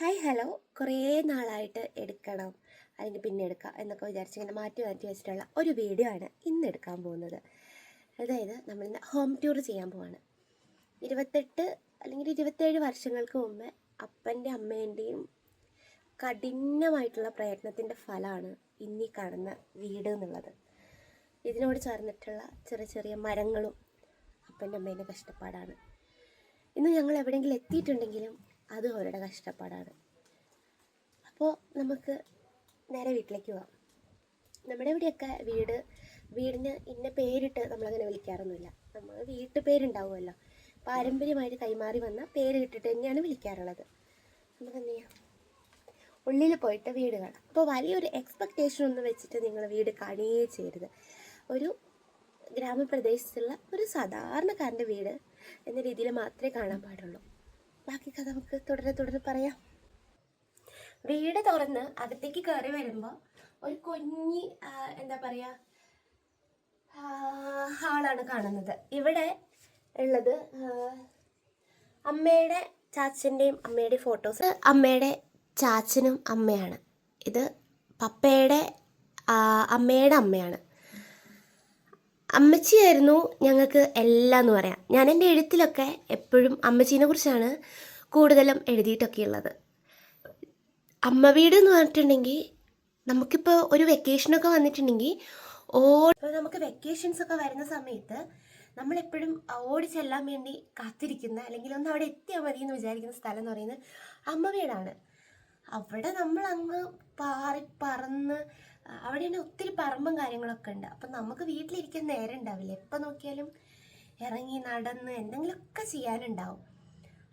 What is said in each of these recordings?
Hi hello. കുറേ നാളായിട്ട് എടുക്കണം അല്ലെങ്കിൽ പിന്നെ എടുക്കാം എന്നൊക്കെ വിചാരിച്ച് ഇങ്ങനെ മാറ്റി മാറ്റി വെച്ചിട്ടുള്ള ഒരു വീഡിയോ ആണ് ഇന്ന് എടുക്കാൻ പോകുന്നത്. അതായത് നമ്മളിന്ന് ഹോം ടൂർ ചെയ്യാൻ പോവാണ്. 28 അല്ലെങ്കിൽ 27 വർഷങ്ങൾക്ക് മുമ്പ് അപ്പൻ്റെ അമ്മേൻ്റെയും കഠിനമായിട്ടുള്ള പ്രയത്നത്തിൻ്റെ ഫലമാണ് ഇന്നീ കാണുന്ന വീട് എന്നുള്ളത്. ഇതിനോട് ചേർന്നിട്ടുള്ള ചെറിയ ചെറിയ മരങ്ങളും അപ്പൻ്റെ അമ്മേൻ്റെ കഷ്ടപ്പാടാണ്. ഇന്ന് ഞങ്ങൾ എവിടെയെങ്കിലും എത്തിയിട്ടുണ്ടെങ്കിലും അത് അവരുടെ കഷ്ടപ്പാടാണ്. അപ്പോൾ നമുക്ക് നേരെ വീട്ടിലേക്ക് പോവാം. നമ്മുടെ ഇവിടെയൊക്കെ വീടിന് ഇന്ന പേരിട്ട് നമ്മളങ്ങനെ വിളിക്കാറൊന്നുമില്ല. നമ്മൾ വീട്ടുപേരുണ്ടാവുമല്ലോ, പാരമ്പര്യമായിട്ട് കൈമാറി വന്ന പേര് ഇട്ടിട്ട് തന്നെയാണ് വിളിക്കാറുള്ളത്. നമുക്ക് എന്ത് ചെയ്യാം, ഉള്ളിൽ പോയിട്ട് വീട് കാണാം. അപ്പോൾ വലിയൊരു എക്സ്പെക്റ്റേഷൻ ഒന്നും വെച്ചിട്ട് നിങ്ങൾ വീട് കാണുകയേ ചെയ്യരുത്. ഒരു ഗ്രാമപ്രദേശത്തുള്ള ഒരു സാധാരണക്കാരൻ്റെ വീട് എന്ന രീതിയിൽ മാത്രമേ കാണാൻ പാടുള്ളൂ. ബാക്കി കഥ നമുക്ക് തുടരെ പറയാം. വീട് തുറന്ന് അകത്തേക്ക് കയറി വരുമ്പോൾ ഒരു കുഞ്ഞി എന്താ പറയുക ഹാളാണ് കാണുന്നത്. ഇവിടെ ഉള്ളത് അമ്മയുടെ ചാച്ചൻ്റെയും അമ്മയുടെയും ഫോട്ടോസ്. അമ്മയുടെ ചാച്ചനും അമ്മയാണ്. ഇത് പപ്പയുടെ അമ്മയുടെ അമ്മയാണ്. അമ്മച്ചിയായിരുന്നു ഞങ്ങൾക്ക് എല്ലാം എന്ന് പറയാം. ഞാൻ എൻ്റെ എഴുത്തിലൊക്കെ എപ്പോഴും അമ്മച്ചീനെ കുറിച്ചാണ് കൂടുതലും എഴുതിയിട്ടൊക്കെ ഉള്ളത്. അമ്മ വീട് എന്ന് പറഞ്ഞിട്ടുണ്ടെങ്കിൽ നമുക്കിപ്പോൾ ഒരു വെക്കേഷനൊക്കെ വന്നിട്ടുണ്ടെങ്കിൽ നമുക്ക് വെക്കേഷൻസൊക്കെ വരുന്ന സമയത്ത് നമ്മളെപ്പോഴും ഓടി ചെല്ലാൻ വേണ്ടി കാത്തിരിക്കുന്ന അല്ലെങ്കിൽ ഒന്ന് അവിടെ എത്തിയാൽ മതി എന്ന് വിചാരിക്കുന്ന സ്ഥലം എന്ന് പറയുന്നത് അമ്മ വീടാണ്. അവിടെ നമ്മൾ അങ്ങ് പറന്ന് അവിടെ തന്നെ ഒത്തിരി പറമ്പും കാര്യങ്ങളൊക്കെ ഉണ്ട്. അപ്പം നമുക്ക് വീട്ടിലിരിക്കാൻ നേരം ഉണ്ടാവില്ല. എപ്പോൾ നോക്കിയാലും ഇറങ്ങി നടന്ന് എന്തെങ്കിലുമൊക്കെ ചെയ്യാനുണ്ടാവും.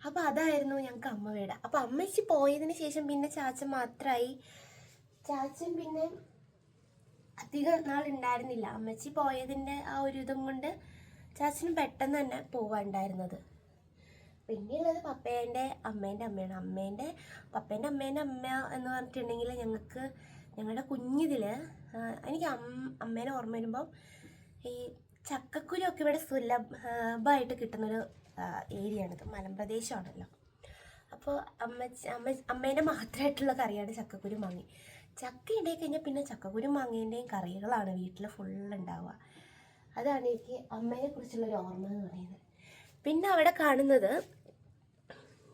അപ്പോൾ അതായിരുന്നു ഞങ്ങൾക്ക് അമ്മ വീട്. അപ്പോൾ അമ്മച്ചി പോയതിന് ശേഷം പിന്നെ ചാച്ചൻ മാത്രമായി. ചാച്ചൻ പിന്നെ അധികം നാളുണ്ടായിരുന്നില്ല. അമ്മച്ചി പോയതിൻ്റെ ആ ഒരു ഇതും കൊണ്ട് ചാച്ചനും പെട്ടെന്ന് തന്നെ പോവാണ്ടായിരുന്നത്. പിന്നെയുള്ളത് പപ്പേൻ്റെ അമ്മേൻ്റെ അമ്മയാണ്. പപ്പേൻ്റെ അമ്മേൻ്റെ അമ്മ എന്ന് പറഞ്ഞിട്ടുണ്ടെങ്കിൽ ഞങ്ങളുടെ കുഞ്ഞിതിൽ എനിക്ക് അമ്മേനെ ഓർമ്മ വരുമ്പം ഈ ചക്കക്കുരുമൊക്കെ ഇവിടെ സുലഭമായിട്ട് കിട്ടുന്നൊരു ഏരിയയാണിത്, മലമ്പ്രദേശമാണല്ലോ. അപ്പോൾ അമ്മേൻ്റെ മാത്രമായിട്ടുള്ള കറിയാണ് ചക്കക്കുരു മാങ്ങി. ചക്ക ഉണ്ടായി കഴിഞ്ഞാൽ പിന്നെ ചക്കക്കുരു മാങ്ങേൻ്റെയും കറികളാണ് വീട്ടിൽ ഫുള്ളുണ്ടാവുക. അതാണ് എനിക്ക് അമ്മേനെ കുറിച്ചുള്ളൊരു ഓർമ്മ എന്ന് പറയുന്നത്. പിന്നെ അവിടെ കാണുന്നത്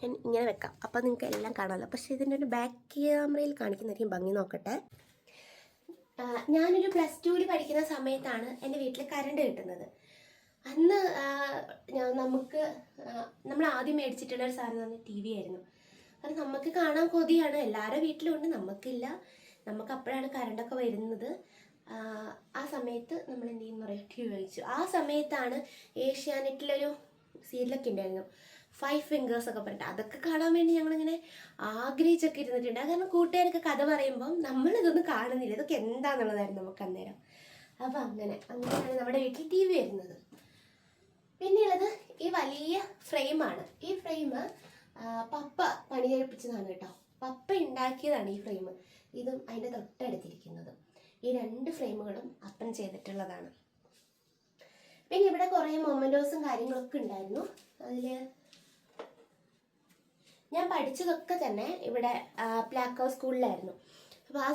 ഞാൻ ഇങ്ങനെ വെക്കാം, അപ്പോൾ നിങ്ങൾക്ക് എല്ലാം കാണാമല്ലോ. പക്ഷേ ഇതിൻ്റെ ഒരു ബാക്ക് ക്യാമറയിൽ കാണിക്കുന്നതായിരിക്കും ഭംഗി. നോക്കട്ടെ. ഞാനൊരു +2 പഠിക്കുന്ന സമയത്താണ് എൻ്റെ വീട്ടിൽ കറണ്ട് കിട്ടുന്നത്. അന്ന് നമ്മൾ ആദ്യം മേടിച്ചിട്ടുള്ള ഒരു സാധനം തന്നെ TV ആയിരുന്നു. കാരണം നമുക്ക് കാണാൻ കൊതിയാണ്, എല്ലാവരുടെ വീട്ടിലുണ്ട്, നമുക്കില്ല. നമുക്ക് അപ്പോഴാണ് കറണ്ടൊക്കെ വരുന്നത്. ആ സമയത്ത് നമ്മൾ എന്ത് ചെയ്യുന്നു പറയുക, TV കഴിച്ചു. ആ സമയത്താണ് ഏഷ്യാനെറ്റിലൊരു സീരിയലൊക്കെ ഉണ്ടായിരുന്നു, 5 ഫിംഗേഴ്സ് ഒക്കെ പറഞ്ഞിട്ട്. അതൊക്കെ കാണാൻ വേണ്ടി ഞങ്ങളിങ്ങനെ ആഗ്രഹിച്ചൊക്കെ ഇരുന്നിട്ടുണ്ട്. കാരണം കൂട്ടുകാരൊക്കെ കഥ പറയുമ്പം നമ്മളിതൊന്നും കാണുന്നില്ല, ഇതൊക്കെ എന്താണെന്നുള്ളതായിരുന്നു നമുക്ക് അന്നേരം. അപ്പം അങ്ങനെയാണ് നമ്മുടെ വീട്ടിൽ TV വരുന്നത്. പിന്നെയുള്ളത് ഈ വലിയ ഫ്രെയിമാണ്. ഈ ഫ്രെയിം പപ്പ പണി കഴിപ്പിച്ചതാണ് കേട്ടോ. പപ്പ ഉണ്ടാക്കിയതാണ് ഈ ഫ്രെയിം. ഇതും അതിൻ്റെ തൊട്ടടുത്തിരിക്കുന്നത്. ഈ 2 ഫ്രെയിമുകളും അപ്പൻ ചെയ്തിട്ടുള്ളതാണ്. പിന്നെ ഇവിടെ കുറേ മൊമെൻറ്റോസും കാര്യങ്ങളൊക്കെ ഉണ്ടായിരുന്നു. അതിൽ ഞാൻ പഠിച്ചതൊക്കെ തന്നെ ഇവിടെ പ്ലാക്കോ സ്കൂളിലായിരുന്നു. അപ്പോൾ ആ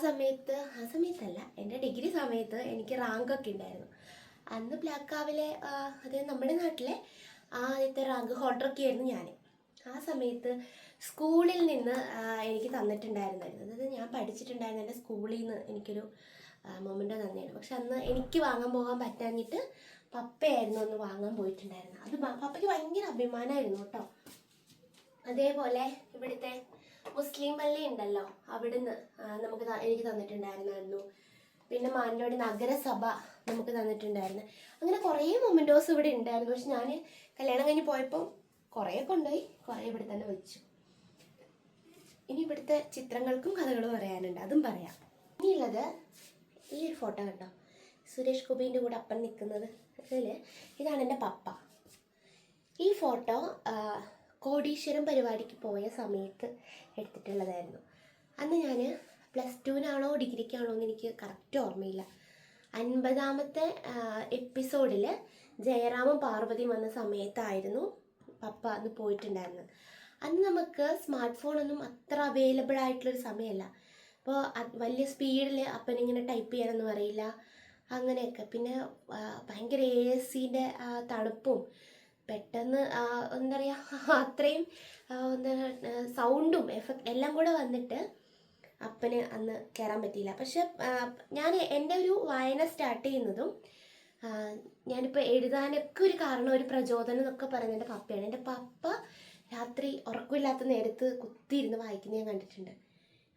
സമയത്തല്ല, എൻ്റെ ഡിഗ്രി സമയത്ത് എനിക്ക് റാങ്കൊക്കെ ഉണ്ടായിരുന്നു. അന്ന് പ്ലാക്കാവിലെ അതായത് നമ്മുടെ നാട്ടിലെ ആദ്യത്തെ റാങ്ക് ഹോൾഡറൊക്കെ ആയിരുന്നു ഞാൻ. ആ സമയത്ത് സ്കൂളിൽ നിന്ന് എനിക്ക് തന്നിട്ടുണ്ടായിരുന്നത്, അതായത് ഞാൻ പഠിച്ചിട്ടുണ്ടായിരുന്ന എൻ്റെ സ്കൂളിൽ നിന്ന് എനിക്കൊരു മൊമെൻ്റോ തന്നെയാണ്. പക്ഷെ അന്ന് എനിക്ക് വാങ്ങാൻ പോകാൻ പറ്റാഞ്ഞിട്ട് പപ്പയായിരുന്നു ഒന്ന് വാങ്ങാൻ പോയിട്ടുണ്ടായിരുന്നത്. അത് പപ്പയ്ക്ക് ഭയങ്കര അഭിമാനമായിരുന്നു കേട്ടോ. അതേപോലെ ഇവിടുത്തെ മുസ്ലിം പള്ളി ഉണ്ടല്ലോ, അവിടുന്ന് എനിക്ക് തന്നിട്ടുണ്ടായിരുന്നു. പിന്നെ മാനന്തവാടി നഗരസഭ നമുക്ക് തന്നിട്ടുണ്ടായിരുന്നു. അങ്ങനെ കുറേ മൊമെൻറ്റോസ് ഇവിടെ ഉണ്ടായിരുന്നു. പക്ഷെ ഞാൻ കല്യാണം കഴിഞ്ഞ് പോയപ്പം കുറേ കൊണ്ടുപോയി, കുറേ ഇവിടെ തന്നെ വെച്ചു. ഇനി ഇവിടുത്തെ ചിത്രങ്ങൾക്കും കഥകളും പറയാനുണ്ട്, അതും പറയാം. ഇനിയുള്ളത് ഈ ഒരു ഫോട്ടോ കണ്ടോ, സുരേഷ് ഗോപിൻ്റെ കൂടെ അപ്പൻ നിൽക്കുന്നത്. ഇതാണ് എൻ്റെ പപ്പ. ഈ ഫോട്ടോ കോടീശ്വരം പരിപാടിക്ക് പോയ സമയത്ത് എടുത്തിട്ടുള്ളതായിരുന്നു. അന്ന് ഞാൻ +2 ഡിഗ്രിക്കാണോ എന്ന് എനിക്ക് കറക്റ്റ് ഓർമ്മയില്ല. 50ാമത്തെ എപ്പിസോഡിൽ ജയറാമും പാർവതിയും വന്ന സമയത്തായിരുന്നു പപ്പ അന്ന് പോയിട്ടുണ്ടായിരുന്നത്. അന്ന് നമുക്ക് സ്മാർട്ട് ഫോണൊന്നും അത്ര അവൈലബിൾ ആയിട്ടുള്ളൊരു സമയമല്ല. അപ്പോൾ വലിയ സ്പീഡിൽ അപ്പനിങ്ങനെ ടൈപ്പ് ചെയ്യാനൊന്നും അറിയില്ല, അങ്ങനെയൊക്കെ. പിന്നെ ഭയങ്കര AC-ൻ്റെ തണുപ്പും പെട്ടെന്ന് എന്താ പറയുക, അത്രയും എന്താ സൗണ്ടും എഫക്റ്റ് എല്ലാം കൂടെ വന്നിട്ട് അപ്പന് അന്ന് കയറാൻ പറ്റിയില്ല. പക്ഷെ ഞാൻ എൻ്റെ ഒരു വായന സ്റ്റാർട്ട് ചെയ്യുന്നതും ഞാനിപ്പോൾ എഴുതാനൊക്കെ ഒരു കാരണം, ഒരു പ്രചോദനം എന്നൊക്കെ പറയുന്നത് എൻ്റെ പപ്പയാണ്. എൻ്റെ പപ്പ രാത്രി ഉറക്കമില്ലാത്ത നേരത്ത് കുത്തിയിരുന്ന് വായിക്കുന്നത് ഞാൻ കണ്ടിട്ടുണ്ട്.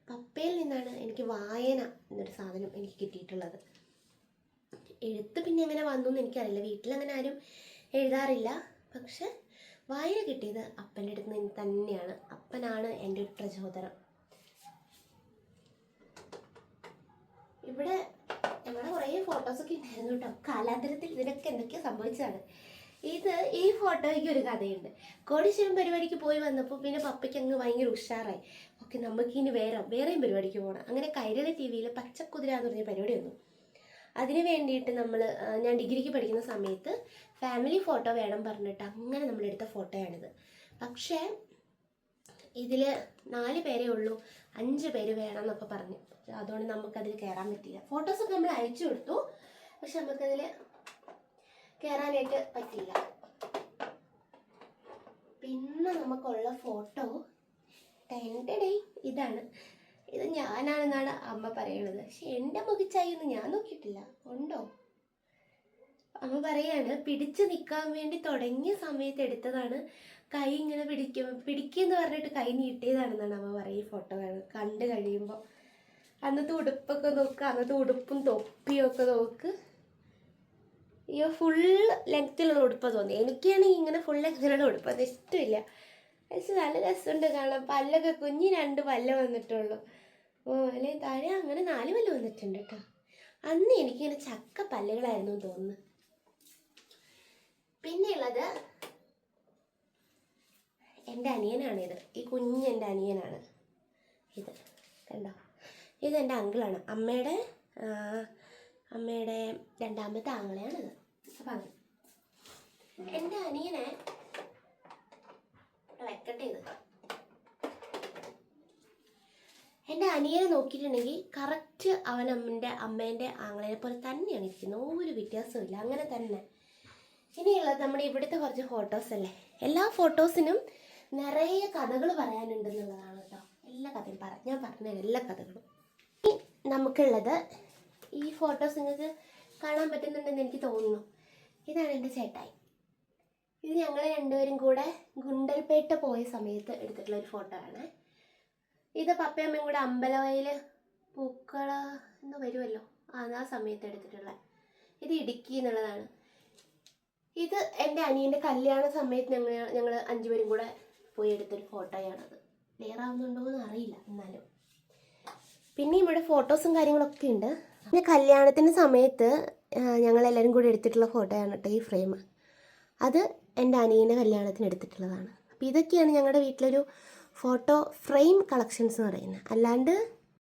പപ്പയിൽ നിന്നാണ് എനിക്ക് വായന എന്നൊരു സാധനം എനിക്ക് കിട്ടിയിട്ടുള്ളത്. എഴുത്ത് പിന്നെ എങ്ങനെ വന്നു എന്ന് എനിക്കറിയില്ല, വീട്ടിലങ്ങനെ ആരും എഴുതാറില്ല. പക്ഷെ വായന കിട്ടിയത് അപ്പൻ്റെ അടുത്ത് നിന്ന് തന്നെയാണ്. അപ്പനാണ് എൻ്റെ ഒരു പ്രചോദനം. ഇവിടെ കുറേ ഫോട്ടോസൊക്കെ ഉണ്ടായിരുന്നു കേട്ടോ. കാലാന്തരത്തിൽ ഇതിനൊക്കെ എന്തൊക്കെയോ സംഭവിച്ചതാണ്. ഈ ഫോട്ടോയ്ക്ക് ഒരു കഥയുണ്ട്. കോടീശ്വരം പരിപാടിക്ക് പോയി വന്നപ്പോൾ പിന്നെ പപ്പയ്ക്ക് അങ്ങ് ഭയങ്കര ഉഷാറായി. ഓക്കെ, നമുക്കിനി വേറെയും പരിപാടിക്ക് പോകണം. അങ്ങനെ കൈരളി TV-യിൽ പച്ചക്കുതിര എന്ന് പറഞ്ഞ പരിപാടി വന്നു. അതിന് വേണ്ടിയിട്ട് ഞാൻ ഡിഗ്രിക്ക് പഠിക്കുന്ന സമയത്ത് ഫാമിലി ഫോട്ടോ വേണം പറഞ്ഞിട്ട് അങ്ങനെ നമ്മളെടുത്ത ഫോട്ടോയാണിത്. പക്ഷേ ഇതിൽ 4 പേരേ ഉള്ളൂ, 5 പേര് വേണം എന്നൊക്കെ പറഞ്ഞു. അതുകൊണ്ട് നമുക്കതിൽ കയറാൻ പറ്റിയില്ല. ഫോട്ടോസൊക്കെ നമ്മൾ അയച്ചു കൊടുത്തു, പക്ഷെ നമുക്കതിൽ കയറാനായിട്ട് പറ്റിയില്ല. പിന്നെ നമുക്കുള്ള ഫോട്ടോ ഇതാണ്. ഇത് ഞാനാണെന്നാണ് അമ്മ പറയണത്. പക്ഷെ എൻ്റെ മുഖച്ചായൊന്നും ഞാൻ നോക്കിയിട്ടില്ല. ഉണ്ടോ? അമ്മ പറയാണ്, പിടിച്ചു നിൽക്കാൻ വേണ്ടി തുടങ്ങിയ സമയത്ത് എടുത്തതാണ്, കൈ ഇങ്ങനെ പിടിക്കുമെന്ന് പറഞ്ഞിട്ട് കൈ നീട്ടിയതാണെന്നാണ് അമ്മ പറയുക. ഈ ഫോട്ടോ കണ്ടു കഴിയുമ്പോൾ അന്നത്തെ ഉടുപ്പൊക്കെ നോക്ക്, അന്നത്തെ ഉടുപ്പും തൊപ്പിയും ഒക്കെ നോക്ക്. അയ്യോ, ഫുൾ ലെങ്ത്തിലുള്ള ഉടുപ്പാണ് തോന്നി. എനിക്കാണെങ്കിൽ ഇങ്ങനെ ഫുൾ ലെങ്ത്തിലുള്ള ഉടുപ്പ് അത് ഇഷ്ടമില്ല. പക്ഷെ നല്ല രസമുണ്ട് കാണാൻ. പല്ലൊക്കെ 2 പല്ല് വന്നിട്ടുള്ളൂ. അല്ലെ താഴെ അങ്ങനെ 4 പല്ല് വന്നിട്ടുണ്ട് കേട്ടോ. അന്ന് എനിക്കിങ്ങനെ ചക്ക പല്ലുകളായിരുന്നു തോന്നുന്നു. പിന്നെയുള്ളത് എൻ്റെ അനിയനാണിത്. ഈ എൻ്റെ അനിയനാണ് ഇത്. കണ്ടോ? ഇതെൻ്റെ അങ്കിളാണ്. അമ്മയുടെ 2ാമത്തെ ആങ്ങളയാണിത്. അപ്പം അങ്ങനെ എൻ്റെ അനിയനെ വെക്കട്ടെ. എൻ്റെ അനിയനെ നോക്കിയിട്ടുണ്ടെങ്കിൽ കറക്റ്റ് അവൻ അമ്മേൻ്റെ ആങ്ങളേനെ പോലെ തന്നെയാണ് ഇരിക്കുന്നത്. ഒരു വ്യത്യാസമില്ല, അങ്ങനെ തന്നെ. ഇനിയുള്ളത് നമ്മുടെ ഇവിടുത്തെ കുറച്ച് ഫോട്ടോസ് അല്ലേ. എല്ലാ ഫോട്ടോസിനും നിറയെ കഥകൾ പറയാനുണ്ടെന്നുള്ളതാണ് കേട്ടോ. എല്ലാ കഥയും ഞാൻ പറഞ്ഞ എല്ലാ കഥകളും. നമുക്കുള്ളത് ഈ ഫോട്ടോസ് നിങ്ങൾക്ക് കാണാൻ പറ്റുന്നുണ്ടെന്ന് എനിക്ക് തോന്നുന്നു. ഇതാണ് എൻ്റെ ചേട്ടായി. ഇത് ഞങ്ങൾ 2 പേരും കൂടെ ഗുണ്ടൽപേട്ട പോയ സമയത്ത് എടുത്തിട്ടുള്ള ഒരു ഫോട്ടോ ആണ്. ഇത് പപ്പയും അമ്മയും കൂടെ അമ്പലവയൽ പൂക്കള എന്ന് വരുമല്ലോ, ആ സമയത്ത് എടുത്തിട്ടുള്ള. ഇത് ഇടുക്കി എന്നുള്ളതാണ്. ഇത് എൻ്റെ അനിയൻ്റെ കല്യാണ സമയത്ത് ഞങ്ങൾ 5 പേരും കൂടെ പോയി എടുത്തൊരു ഫോട്ടോയാണത്. ക്ലിയർ ആവുന്നുണ്ടോ എന്ന് അറിയില്ല, എന്നാലും. പിന്നെ ഇവിടെ ഫോട്ടോസും കാര്യങ്ങളൊക്കെ ഉണ്ട്. പിന്നെ കല്യാണത്തിൻ്റെ സമയത്ത് ഞങ്ങളെല്ലാവരും കൂടി എടുത്തിട്ടുള്ള ഫോട്ടോയാണ് കേട്ടോ ഈ ഫ്രെയിം. അത് എൻ്റെ അനിയൻ്റെ കല്യാണത്തിന് എടുത്തിട്ടുള്ളതാണ്. അപ്പോൾ ഇതൊക്കെയാണ് ഞങ്ങളുടെ വീട്ടിലൊരു ഫോട്ടോ ഫ്രെയിം കളക്ഷൻസ് എന്ന് പറയുന്നത്. അല്ലാണ്ട്